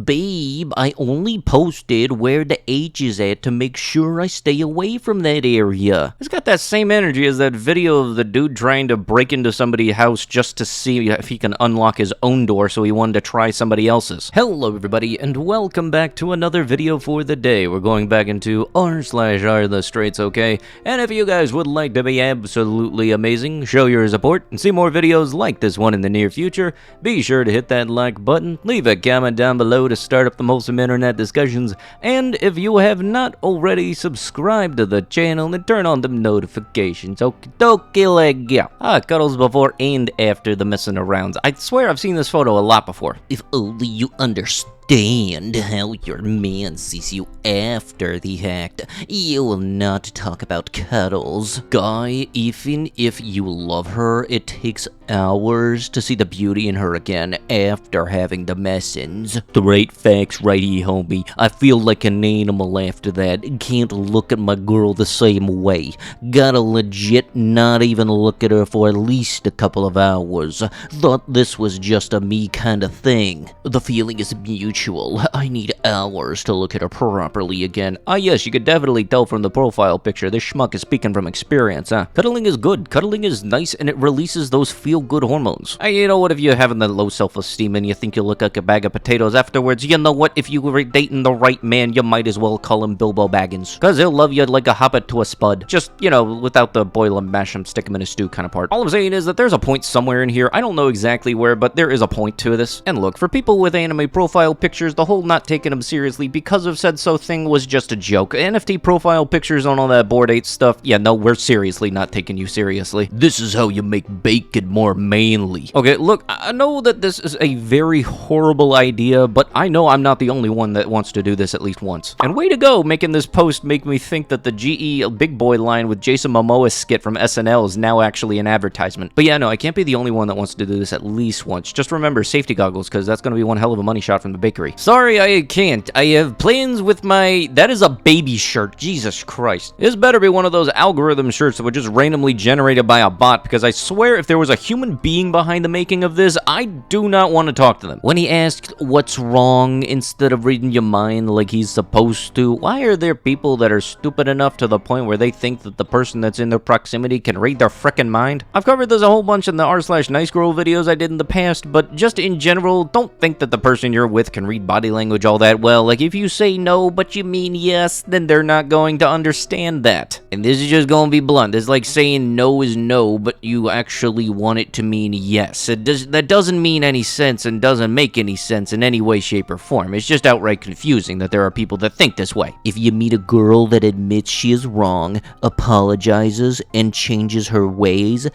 Babe, I only posted where the H is at to make sure I stay away from that area. It's got that same energy as that video of the dude trying to break into somebody's house just to see if he can unlock his own door, so he wanted to try somebody else's. Hello everybody, and welcome back to another video for the day. We're going back into r/AreTheStraightsOK, and if you guys would like to be absolutely amazing, show your support, and see more videos like this one in the near future, be sure to hit that like button, leave a comment down below to start up the wholesome internet discussions, and if you have not already subscribed to the channel, then turn on the notifications. Okie dokie, leg, yeah. Cuddles before and after the messing arounds. I swear I've seen this photo a lot before. If only you understand how your man sees you after the act. You will not talk about Cuddles. Guy, even if you love her, it takes hours to see the beauty in her again after having the messins. The right facts right here, homie. I feel like an animal after that. Can't look at my girl the same way. Gotta legit not even look at her for at least a couple of hours. Thought this was just a me kind of thing. The feeling is mutual. I need hours to look at her properly again. Yes, you could definitely tell from the profile picture. This schmuck is speaking from experience, huh? Cuddling is good. Cuddling is nice, and it releases those feel-good hormones. You know what, if you're having the low self-esteem and you think you look like a bag of potatoes afterwards, you know what, if you were dating the right man, you might as well call him Bilbo Baggins. Because he'll love you like a hobbit to a spud. Just, you know, without the boil and mash him, stick him in a stew kind of part. All I'm saying is that there's a point somewhere in here. I don't know exactly where, but there is a point to this. And look, for people with anime profile pictures, the whole not taking them seriously because of said so thing was just a joke. NFT profile pictures on all that Bored Ape stuff, yeah, no, we're seriously not taking you seriously. This is how you make bacon more manly. Okay, look, I know that this is a very horrible idea, but I know I'm not the only one that wants to do this at least once. And way to go, making this post make me think that the GE Big Boy line with Jason Momoa skit from SNL is now actually an advertisement. But yeah, no, I can't be the only one that wants to do this at least once. Just remember, safety goggles, because that's going to be one hell of a money shot from the bakery. Sorry, I can't. I have plans with my... That is a baby shirt. Jesus Christ. This better be one of those algorithm shirts that were just randomly generated by a bot, because I swear if there was a human being behind the making of this, I do not want to talk to them. When he asked what's wrong instead of reading your mind like he's supposed to, why are there people that are stupid enough to the point where they think that the person that's in their proximity can read their frickin' mind? I've covered this a whole bunch in the r/NiceGirl videos I did in the past, but just in general, don't think that the person you're with can read body language all that well. Like, if you say no, but you mean yes, then they're not going to understand that. And this is just gonna be blunt. It's like saying no is no, but you actually want it to mean yes. That doesn't mean any sense and doesn't make any sense in any way, shape, or form. It's just outright confusing that there are people that think this way. If you meet a girl that admits she is wrong, apologizes, and changes her ways,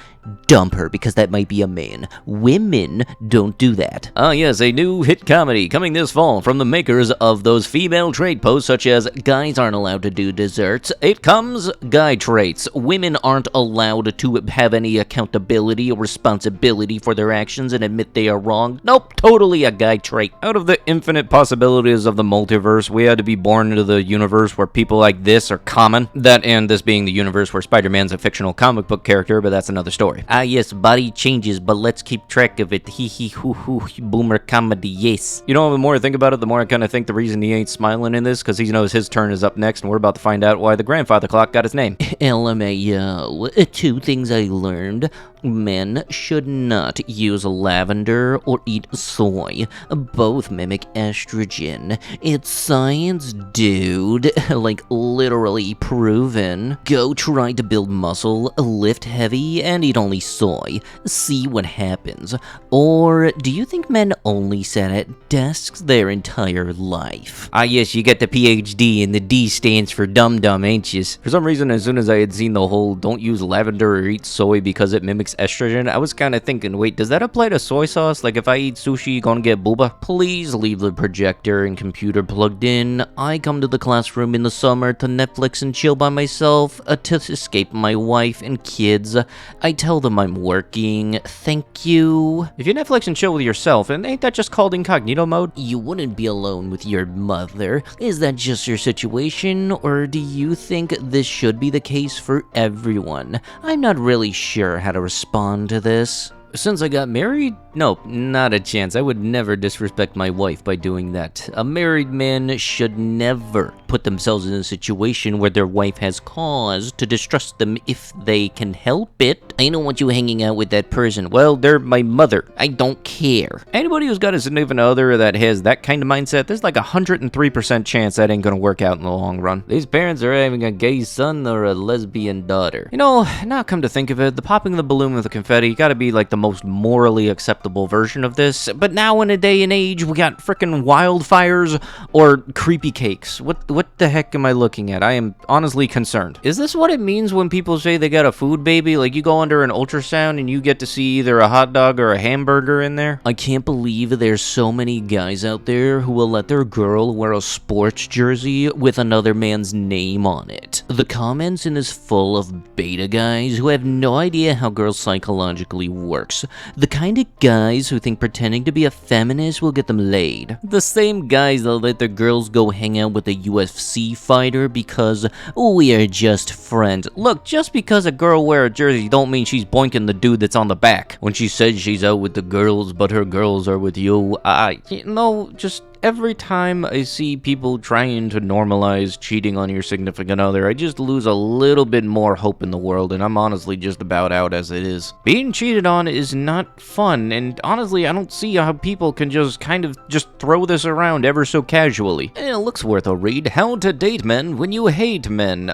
dump her, because that might be a man. Women don't do that. Yes, a new hit comedy coming this fall from the makers of those female trait posts such as guys aren't allowed to do desserts. It comes guy traits. Women aren't allowed to have any accountability or responsibility for their actions and admit they are wrong. Nope, totally a guy trait. Out of the infinite possibilities of the multiverse, we had to be born into the universe where people like this are common. That and this being the universe where Spider-Man's a fictional comic book character, but that's another story. Yes, body changes, but let's keep track of it. Hee hee hoo hoo, boomer comedy, yes. You know, the more I think about it, the more I kind of think the reason he ain't smiling in this, because he knows his turn is up next, and we're about to find out why the grandfather clock got his name. LMAO, 2 things I learned. Men should not use lavender or eat soy. Both mimic estrogen. It's science, dude. Like, literally proven. Go try to build muscle, lift heavy, and eat only soy. See what happens. Or do you think men only sit at desks their entire life? Yes, you get the PhD, and the D stands for dum-dum, ain't you? For some reason, as soon as I had seen the whole don't use lavender or eat soy because it mimics estrogen, I was kind of thinking, wait, does that apply to soy sauce? Like, if I eat sushi, you gonna get booba? Please leave the projector and computer plugged in. I come to the classroom in the summer to Netflix and chill by myself, to escape my wife and kids. I tell them I'm working. Thank you. If you Netflix and chill with yourself, and ain't that just called incognito mode? You wouldn't be alone with your mother. Is that just your situation, or do you think this should be the case for everyone? I'm not really sure how to respond to this. Since I got married? No, not a chance. I would never disrespect my wife by doing that. A married man should never put themselves in a situation where their wife has cause to distrust them if they can help it. I don't want you hanging out with that person. Well, they're my mother. I don't care. Anybody who's got a significant other that has that kind of mindset, there's like 103% chance that ain't gonna work out in the long run. These parents are having a gay son or a lesbian daughter. You know, now come to think of it, the popping of the balloon with the confetti gotta be like the most morally acceptable version of this. But now in a day and age, we got frickin' wildfires or creepy cakes. What the heck am I looking at? I am honestly concerned. Is this what it means when people say they got a food baby? Like you go under an ultrasound and you get to see either a hot dog or a hamburger in there? I can't believe there's so many guys out there who will let their girl wear a sports jersey with another man's name on it. The comments in is full of beta guys who have no idea how girls psychologically works. The kind of guys who think pretending to be a feminist will get them laid. The same guys that let their girls go hang out with a UFC fighter because we are just friends. Look, just because a girl wears a jersey don't mean she's boinking the dude that's on the back. When she says she's out with the girls, but her girls are with you, just every time I see people trying to normalize cheating on your significant other, I just lose a little bit more hope in the world, and I'm honestly just about out as it is. Being cheated on is not fun, and honestly, I don't see how people can just throw this around ever so casually. It looks worth a read. How to date men when you hate men.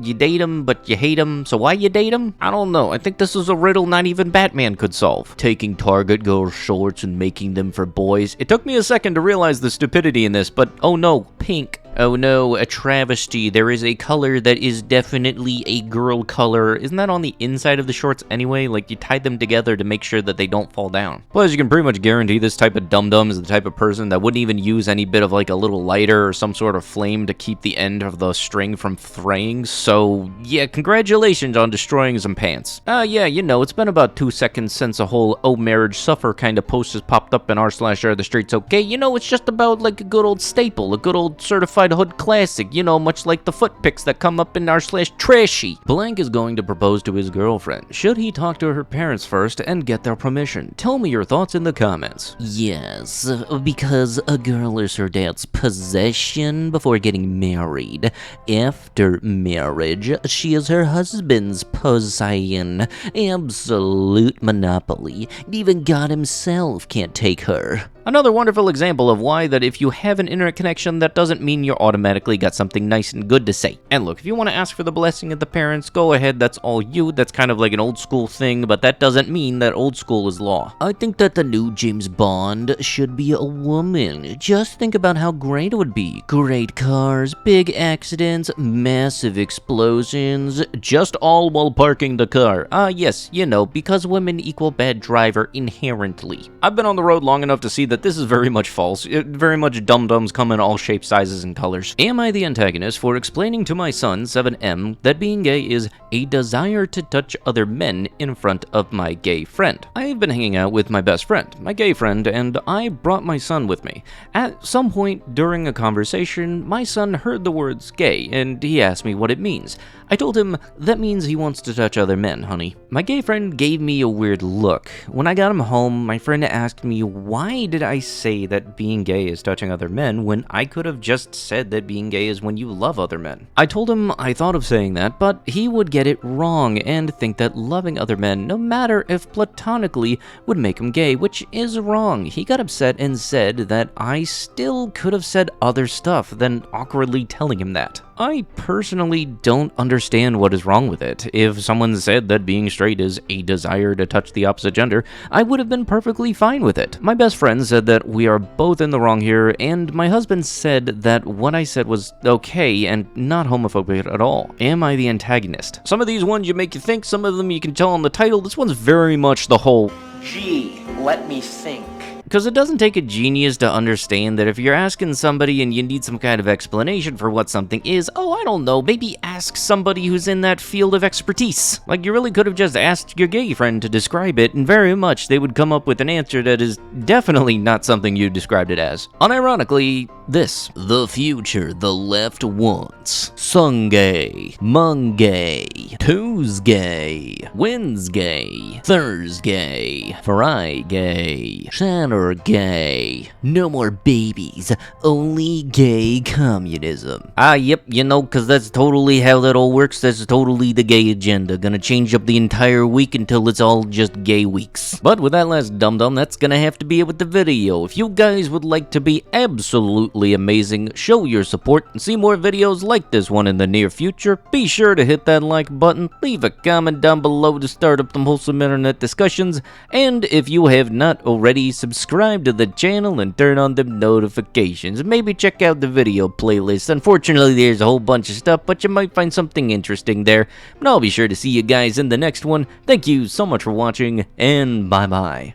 You date them, but you hate them, so why you date them? I don't know. I think this is a riddle not even Batman could solve. Taking Target girl shorts and making them for boys. It took me a second to realize the stupidity in this, but oh no, pink. Oh no, a travesty. There is a color that is definitely a girl color. Isn't that on the inside of the shorts anyway? Like, you tied them together to make sure that they don't fall down. Plus, you can pretty much guarantee this type of dum-dum is the type of person that wouldn't even use any bit of, like, a little lighter or some sort of flame to keep the end of the string from fraying. So, yeah, congratulations on destroying some pants. Yeah, you know, it's been about 2 seconds since a whole "Oh, marriage suffer" kind of post has popped up in r/AreTheStraightsOK. You know, it's just about, like, a good old staple, a good old certified hood classic, you know, much like the foot pics that come up in r/trashy. Blank is going to propose to his girlfriend. Should he talk to her parents first and get their permission? Tell me your thoughts in the comments. Yes, because a girl is her dad's possession before getting married. After marriage, she is her husband's possession. Absolute monopoly. Even God himself can't take her. Another wonderful example of why that if you have an internet connection, that doesn't mean you're automatically got something nice and good to say. And look, if you want to ask for the blessing of the parents, go ahead, that's all you. That's kind of like an old school thing, but that doesn't mean that old school is law. I think that the new James Bond should be a woman. Just think about how great it would be. Great cars, big accidents, massive explosions, just all while parking the car. Yes, you know, because women equal bad driver inherently. I've been on the road long enough to see that this is very much false. Very much dum-dums come in all shapes, sizes, and colors. Am I the antagonist for explaining to my son, 7M, that being gay is a desire to touch other men in front of my gay friend? I've been hanging out with my best friend, my gay friend, and I brought my son with me. At some point during a conversation, my son heard the words gay, and he asked me what it means. I told him, that means he wants to touch other men, honey. My gay friend gave me a weird look. When I got him home, my friend asked me, why did I say that being gay is touching other men when I could have just said that being gay is when you love other men? I told him I thought of saying that, but he would get it wrong and think that loving other men, no matter if platonically, would make him gay, which is wrong. He got upset and said that I still could have said other stuff than awkwardly telling him that. I personally don't understand what is wrong with it. If someone said that being straight is a desire to touch the opposite gender, I would have been perfectly fine with it. My best friend said that we are both in the wrong here, and my husband said that what I said was okay and not homophobic at all. Am I the antagonist? Some of these ones you make you think, some of them you can tell on the title. This one's very much the whole, gee, let me think. Because it doesn't take a genius to understand that if you're asking somebody and you need some kind of explanation for what something is, oh, I don't know, maybe ask somebody who's in that field of expertise. Like, you really could have just asked your gay friend to describe it, and very much they would come up with an answer that is definitely not something you described it as. Unironically, this. The future the left wants. Sunday, Monday, Tuesday, Wednesday, Thursday, Friday, Saturday. No more babies, only gay communism. Yep, you know, cause that's totally how that all works. That's totally the gay agenda. Gonna change up the entire week until it's all just gay weeks. But with that last dum-dum, that's gonna have to be it with the video. If you guys would like to be absolutely amazing, show your support, and see more videos like this one in the near future, be sure to hit that like button, leave a comment down below to start up some wholesome internet discussions, and if you have not already, subscribe to the channel and turn on them notifications. Maybe check out the video playlist. Unfortunately, there's a whole bunch of stuff, but you might find something interesting there. But I'll be sure to see you guys in the next one. Thank you so much for watching, and bye-bye.